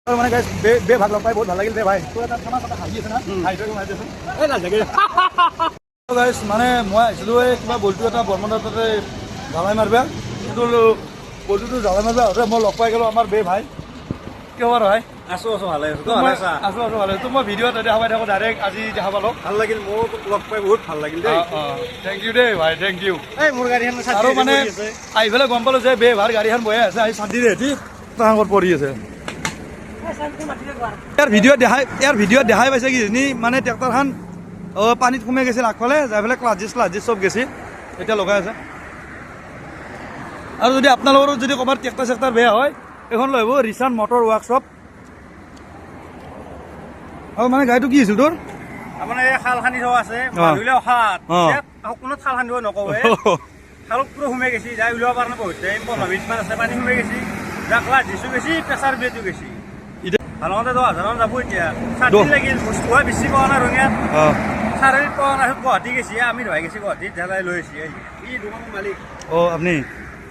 মানে গাইজ বে ভাগ লগ পাই বহুত ভাল লাগিল দে ভাই তোৰ এটা খানা চাটা হাঁহি আছে না হাঁহি থৈ মাৰি দেচোন এই নালাগে গাইজ মানে মই আহিছিলোঁ এই কিবা বলটো এটা বৰ্মদাৰ তাতে জ্বালাই মাৰিবা কিন্তু বলটোতো জ্বালাই মাৰিবা মই লগ পাই গ'লোঁ আমাৰ বে ভাই কিয় বাৰু ভাই আছোঁ ভালে আছোঁ ভালে তো মই ভিডিঅ'ত দেখা পাই থাকোঁ ডাইৰেক্ট আজি দেখা পালোঁ ভাল লাগিল মোক লগ পাই বহুত ভাল লাগিল দেই থেংক ইউ দেই ভাই থেংক ইউ এই মোৰ গাড়ীখন আৰু মানে আহি পেলাই গম পালোঁ যে বে ভাৰ গাড়ীখন বহি আছে আহি শান্তিৰে এটি তাৰ আগত পৰি আছে ইয়াৰ ভিডিঅ'ত দেখাই পাইছে কি মানে ট্ৰেক্টৰখন পানীত সোমাই গৈছিল আগফালে যাই পেলাই ক্লাজিছ চব গেছি এতিয়া লগাই আছে আৰু যদি আপোনালোকৰো যদি ক'ৰবাত ট্ৰেক্টৰ চেক্টৰ বেয়া হয় এখন লৈ আহিব ৰিচান মটৰ ৱৰ্কশ্বপ আৰু মানে গাড়ীটো কি হৈছিল তোৰ মানে খাল খান্দি থোৱা আছে মানুহে অহাত কোনো খাল খান্দিব নকওঁ খালত পুৰো সোমাই গেছি যাই উলিয়াব পৰা নাই বহুত টাইম 15 মিনিটমান আছে পানী সোমাই গেছি যাক ক্লাজিছো গেছি প্ৰেছাৰ ব্ৰেটো গেছি ভালমতে 10,000 মান যাব এতিয়া 7 লাগিল বস্তু বেছি পোৱা নাই ৰঙিয়াত চাৰি পোৱা নাই গুৱাহাটী গেছি আমি ধৰাই গেছি গুৱাহাটীত ঢেলাই লৈ আহিছি ই দোকানৰ মালিক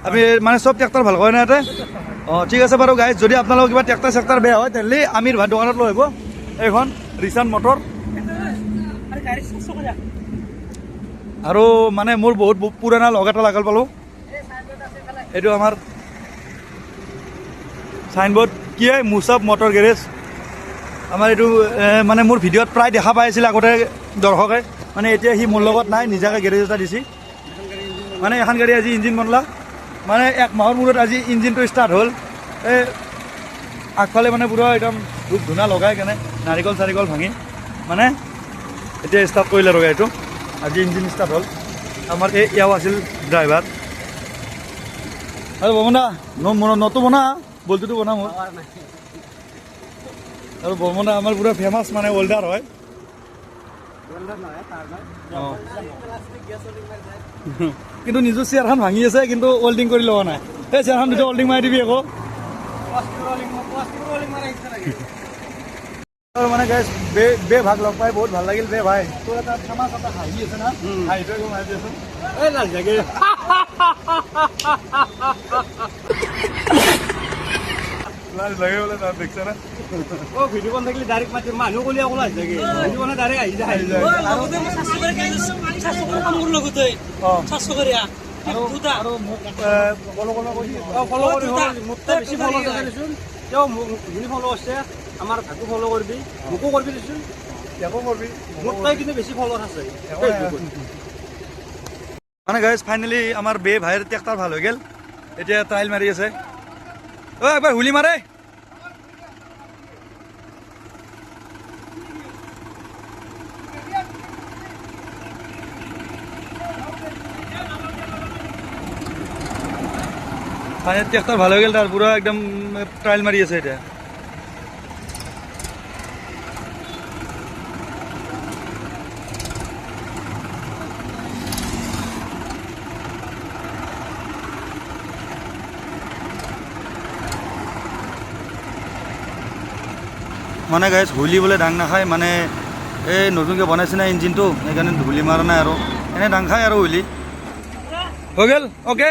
আপুনি মানে চব ট্ৰেক্টৰ ভাল কৰে না ইয়াতে ঠিক আছে বাৰু গাইজ যদি আপোনালোকৰ কিবা ট্ৰেক্টৰ চেক্টৰ বেয়া হয় তেনেহ'লে আমিৰ ভাই দোকানত লৈ আহিব এইখন ৰিচান মটৰ আৰু মানে মোৰ বহুত পুৰণা লগ এটা লাগল পালোঁ এইটো আমাৰ চাইনবোৰ্ড কি হয় মুছাব মটৰ গেৰেজ আমাৰ এইটো মানে মোৰ ভিডিঅ'ত প্ৰায় দেখা পাই আছিল আগতে দৰ্শকে মানে এতিয়া সি মোৰ লগত নাই নিজাকৈ গেৰেজ এটা দিছে মানে এখন গাড়ী আজি ইঞ্জিন বনলা মানে 1 মাহৰ মূৰত আজি ইঞ্জিনটো ষ্টাৰ্ট হ'ল এই আগফালে মানে পুৰা একদম ধূপ ধূনা লগাই কেনে নাৰিকল চাৰিকল ভাঙি মানে এতিয়া ষ্টাৰ্ট কৰিলে আৰু গাড়ীটো আজি ইঞ্জিন ষ্টাৰ্ট হ'ল আমাৰ এয়াও আছিল ড্ৰাইভাৰ আৰু বমনা নতো বনা বলটোতো বনাম আৰু বমনা আমাৰ পুৰা ফেমাছ মানে ৱেল্ডাৰ হয় কিন্তু নিজৰ চেয়াৰখন ভাঙি আছে কিন্তু ৱেল্ডিং কৰি লোৱা নাই সেই চেয়াৰখন দুটা ৱেল্ডিং মাৰি দিবি আকৌ মানে গাইজ বে ভাগ লগ পাই বহুত ভাল লাগিল বে ভাই তোৰ এটা খানা চাটা হাঁহি আছে না হাঁহি থৈ মাৰি দেচোন এই নালাগে লাগে বোলে তাত দেখছে না ভিডিঅ' বন থাকিলে ডাইৰেক্ট মাতি মানুহ কলি অকল আহি থাকে ভিডিঅ' বনে ডাইৰেক্ট আহি যায় আৰু মোক ফল' কৰি মোক বেছি ফল' কৰিছোন তেওঁ যোনে ফল' আছে আমাৰ ভাগো ফল' কৰিবি মোকো কৰিবি দেচোন তেওঁকো কৰিবি মোক তাই কিন্তু বেছি ফল' আছে মানে গাইজ ফাইনেলি আমাৰ বে ভাইৰ ট্ৰেক্টৰ ভাল হৈ গ'ল এতিয়া ট্ৰাইল মাৰি আছে একবাৰ হুলি মাৰে ট্ৰেক্টৰ ভাল হৈ গ'ল তাৰ পুৰা একদম ট্ৰাইল মাৰি আছে এতিয়া মানে গাইজ হুলি বোলে ডাং নাখায় মানে এই নতুনকৈ বনাইছে না ইঞ্জিনটো সেইকাৰণে হুলি মাৰা নাই আৰু এনেই ডাং খায় আৰু হুলি হৈ গ'ল অ'কে